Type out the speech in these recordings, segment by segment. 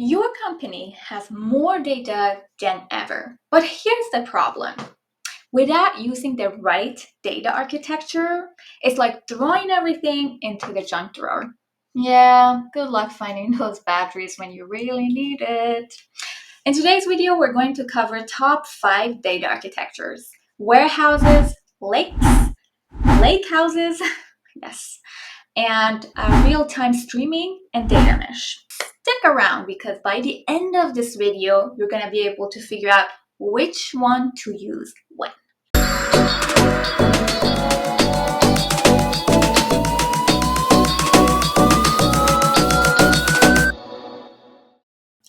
Your company has more data than ever. But here's the problem. Without using the right data architecture, it's like throwing everything into the junk drawer. Yeah, good luck finding those batteries when you really need it. In today's video, we're going to cover top 5 data architectures: warehouses, lakes, lake houses, yes, and real-time streaming and data mesh. Stick around because by the end of this video, you're going to be able to figure out which one to use when.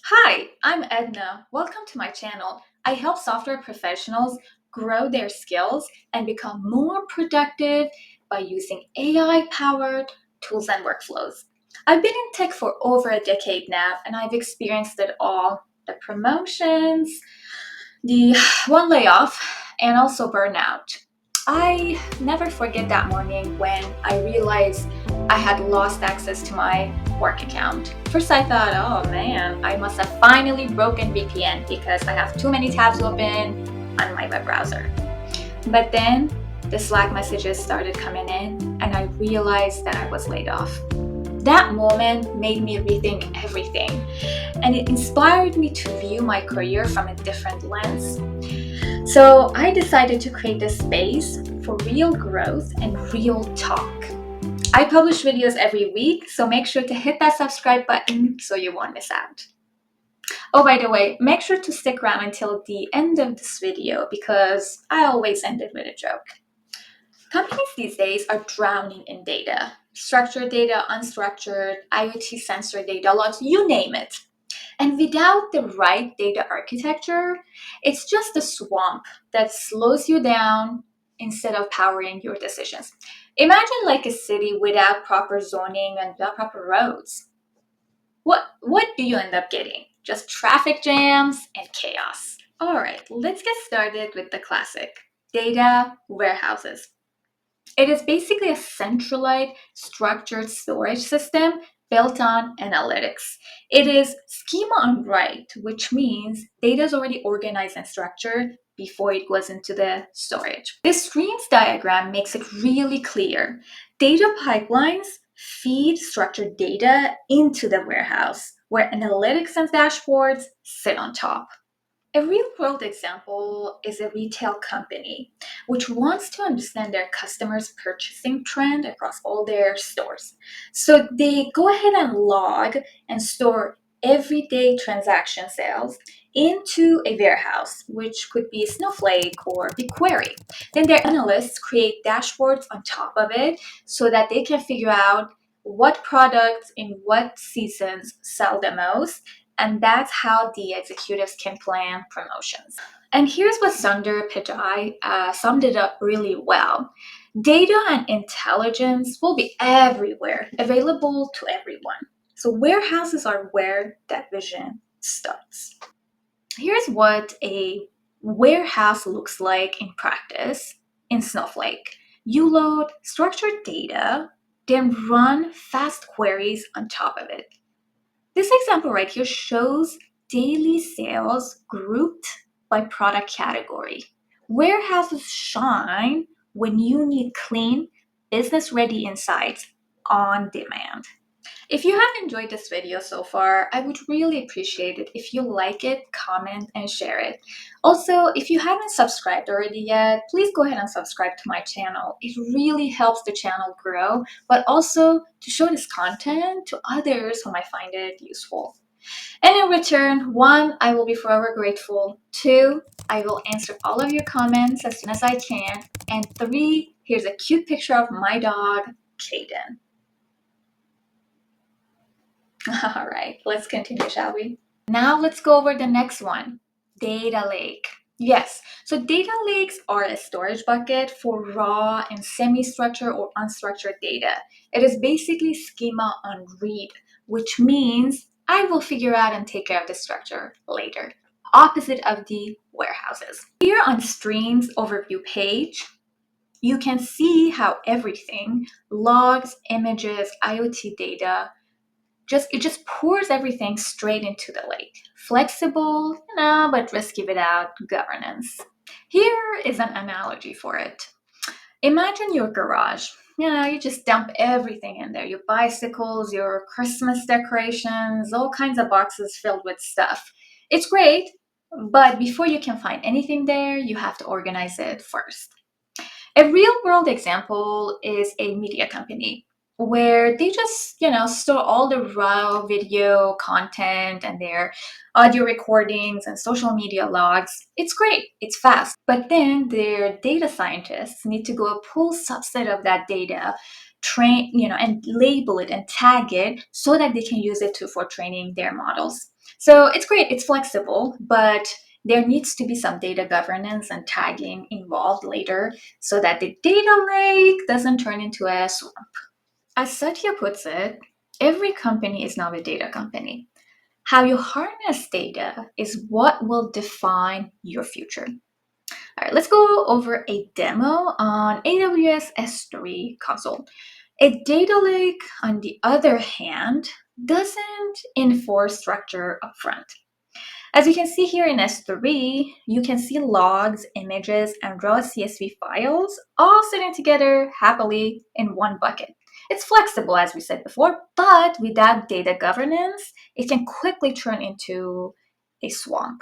Hi, I'm Edna. Welcome to my channel. I help software professionals grow their skills and become more productive by using AI-powered tools and workflows. I've been in tech for over a decade now, and I've experienced it all: the promotions, the one layoff, and also burnout. I never forget that morning when I realized I had lost access to my work account. First, I thought, oh man, I must have finally broken VPN because I have too many tabs open on my web browser. But then the Slack messages started coming in, and I realized that I was laid off. That moment made me rethink everything, and it inspired me to view my career from a different lens. So I decided to create a space for real growth and real talk. I publish videos every week, so make sure to hit that subscribe button so you won't miss out. Oh, by the way, make sure to stick around until the end of this video because I always end it with a joke. Companies these days are drowning in data. Structured data, unstructured, IoT sensor data, logs, you name it. And without the right data architecture, it's just a swamp that slows you down instead of powering your decisions. Imagine like a city without proper zoning and without proper roads. What do you end up getting? Just traffic jams and chaos. All right, let's get started with the classic: data warehouses. It is basically a centralized, structured storage system built on analytics. It is schema on write, which means data is already organized and structured before it goes into the storage. This streams diagram makes it really clear. Data pipelines feed structured data into the warehouse, where analytics and dashboards sit on top. A real-world example is a retail company which wants to understand their customers' purchasing trend across all their stores. So they go ahead and log and store everyday transaction sales into a warehouse, which could be Snowflake or BigQuery. Then their analysts create dashboards on top of it so that they can figure out what products in what seasons sell the most, and that's how the executives can plan promotions. And here's what Sundar Pichai summed it up really well. Data and intelligence will be everywhere, available to everyone. So warehouses are where that vision starts. Here's what a warehouse looks like in practice in Snowflake. You load structured data, then run fast queries on top of it. This example right here shows daily sales grouped by product category. Warehouses shine when you need clean, business-ready insights on demand. If you have enjoyed this video so far, I would really appreciate it if you like it, comment, and share it. Also, if you haven't subscribed already yet, please go ahead and subscribe to my channel. It really helps the channel grow, but also to show this content to others who might find it useful. And in return, 1, I will be forever grateful. 2, I will answer all of your comments as soon as I can. And 3, here's a cute picture of my dog, Caden. All right, let's continue, shall we? Now let's go over the next one: data lake. Yes, so data lakes are a storage bucket for raw and semi-structured or unstructured data. It is basically schema on read, which means I will figure out and take care of the structure later. Opposite of the warehouses. Here on Stream's overview page, you can see how everything, logs, images, IoT data, It just pours everything straight into the lake. Flexible, but risky without governance. Here is an analogy for it. Imagine your garage. You just dump everything in there, your bicycles, your Christmas decorations, all kinds of boxes filled with stuff. It's great, but before you can find anything there, you have to organize it first. A real world example is a media company where they just, store all the raw video content and their audio recordings and social media logs. It's great, it's fast. But then their data scientists need to go pull subset of that data, train, and label it and tag it so that they can use it for training their models. So it's great, it's flexible, but there needs to be some data governance and tagging involved later so that the data lake doesn't turn into a swamp. As Satya puts it, every company is now a data company. How you harness data is what will define your future. All right, let's go over a demo on AWS S3 console. A data lake, on the other hand, doesn't enforce structure upfront. As you can see here in S3, you can see logs, images, and raw CSV files all sitting together happily in one bucket. It's flexible, as we said before, but without data governance, it can quickly turn into a swamp.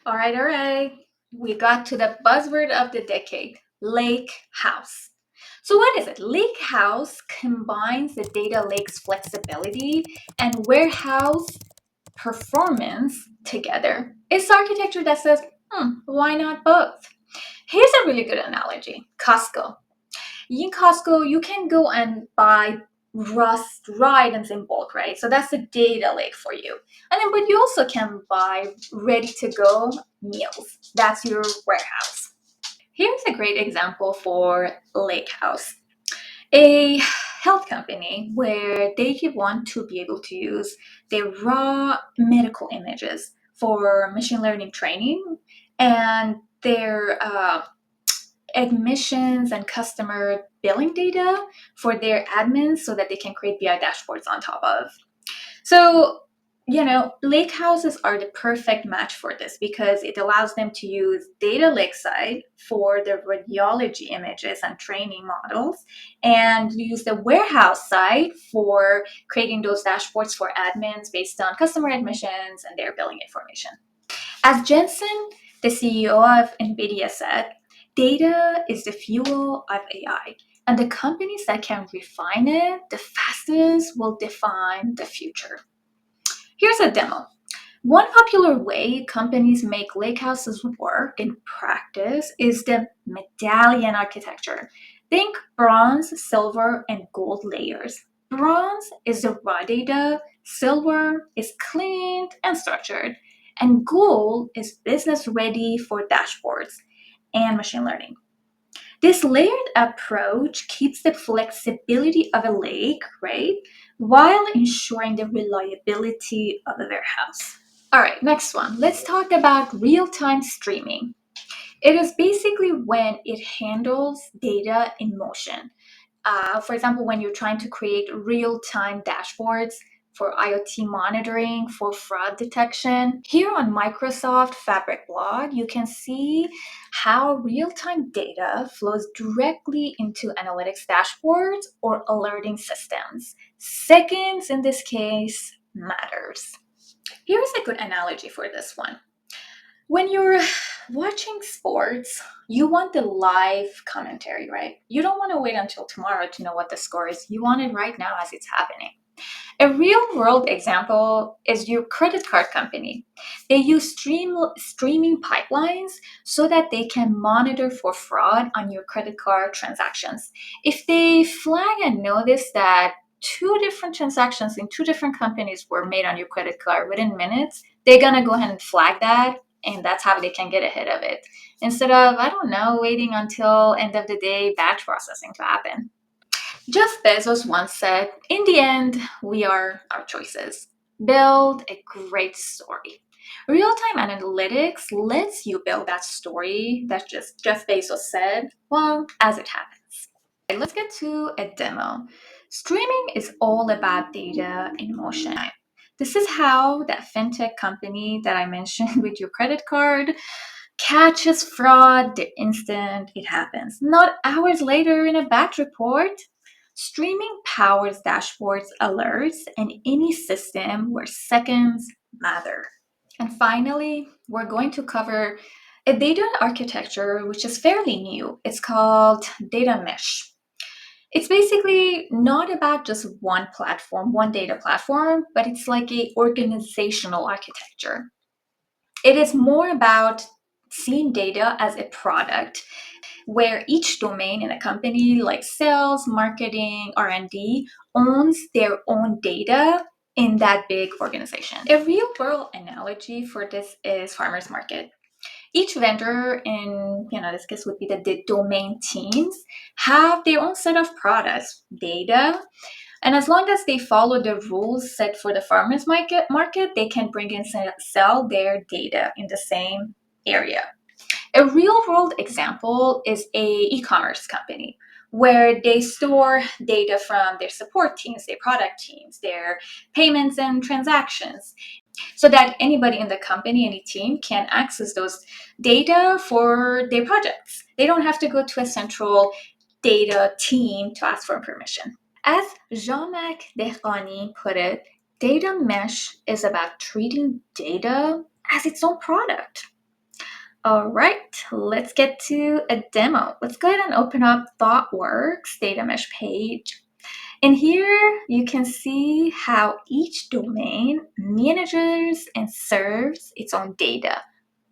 All right. We got to the buzzword of the decade, lake house. So what is it? Lake house combines the data lake's flexibility and warehouse performance together. It's architecture that says, why not both? Here's a really good analogy. Costco. In Costco, you can go and buy raw items in bulk, right? So that's the data lake for you. And then, but you also can buy ready to go meals. That's your warehouse. Here's a great example for lake house. A health company where they want to be able to use their raw medical images for machine learning training and their admissions and customer billing data for their admins so that they can create BI dashboards on top of. So, lake houses are the perfect match for this because it allows them to use data lakeside for the radiology images and training models and use the warehouse side for creating those dashboards for admins based on customer admissions and their billing information. As Jensen, the CEO of NVIDIA, said, data is the fuel of AI, and the companies that can refine it the fastest will define the future. Here's a demo. One popular way companies make lakehouses work in practice is the medallion architecture. Think bronze, silver, and gold layers. Bronze is the raw data, silver is cleaned and structured, and gold is business ready for dashboards and machine learning. This layered approach keeps the flexibility of a lake, right, while ensuring the reliability of a warehouse. All right, next one. Let's talk about real-time streaming. It is basically when it handles data in motion. For example, when you're trying to create real-time dashboards for IoT monitoring, for fraud detection. Here on Microsoft Fabric blog, you can see how real-time data flows directly into analytics dashboards or alerting systems. Seconds in this case matters. Here's a good analogy for this one. When you're watching sports, you want the live commentary, right? You don't want to wait until tomorrow to know what the score is. You want it right now as it's happening. A real world example is your credit card company. They use streaming pipelines so that they can monitor for fraud on your credit card transactions. If they flag and notice that two different transactions in two different companies were made on your credit card within minutes, they're going to go ahead and flag that, and that's how they can get ahead of it. Instead of, I don't know, waiting until end of the day batch processing to happen. Jeff Bezos once said, in the end, we are our choices. Build a great story. Real-time analytics lets you build that story that just Jeff Bezos said, well, as it happens. Okay, let's get to a demo. Streaming is all about data in motion. This is how that fintech company that I mentioned with your credit card catches fraud the instant it happens, not hours later in a batch report. Streaming powers dashboards, alerts, and any system where seconds matter. And finally, we're going to cover a data architecture which is fairly new. It's called data mesh. It's basically not about just one platform, one data platform, but it's like a organizational architecture. It is more about seeing data as a product where each domain in a company like sales, marketing, R&D owns their own data in that big organization. A real world analogy for this is farmers market. Each vendor in this case would be the domain teams have their own set of products, data, and as long as they follow the rules set for the farmers market, they can bring in sell their data in the same area. A real world example is a e-commerce company where they store data from their support teams, their product teams, their payments and transactions, so that anybody in the company, any team can access those data for their projects. They don't have to go to a central data team to ask for permission. As Jean-Marc Dehqani put it, data mesh is about treating data as its own product. All right, let's get to a demo. Let's go ahead and open up ThoughtWorks data mesh page. And here you can see how each domain manages and serves its own data,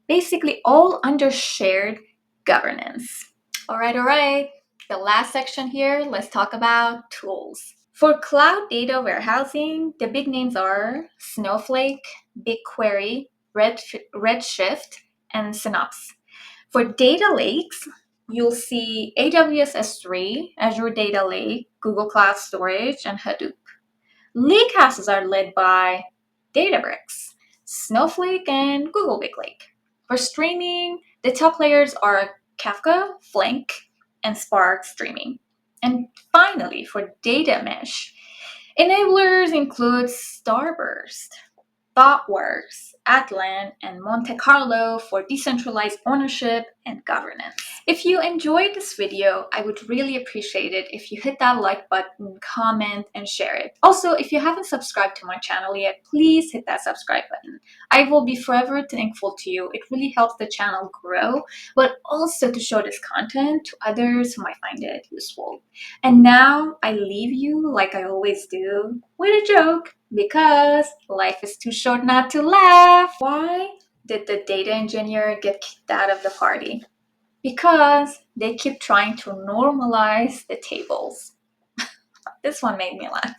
basically all under shared governance. All right. The last section here, let's talk about tools. For cloud data warehousing, the big names are Snowflake, BigQuery, Redshift, and Synapse. For data lakes, you'll see AWS S3, Azure Data Lake, Google Cloud Storage, and Hadoop. Lakehouses are led by Databricks, Snowflake, and Google BigLake. For streaming, the top layers are Kafka, Flink, and Spark Streaming. And finally, for data mesh, enablers include Starburst, ThoughtWorks, Atlan, and Monte Carlo for decentralized ownership and governance. If you enjoyed this video, I would really appreciate it if you hit that like button, comment, and share it. Also, if you haven't subscribed to my channel yet, please hit that subscribe button. I will be forever thankful to you. It really helps the channel grow, but also to show this content to others who might find it useful. And now I leave you, like I always do, with a joke, because life is too short not to laugh. Why did the data engineer get kicked out of the party? Because they keep trying to normalize the tables. This one made me laugh.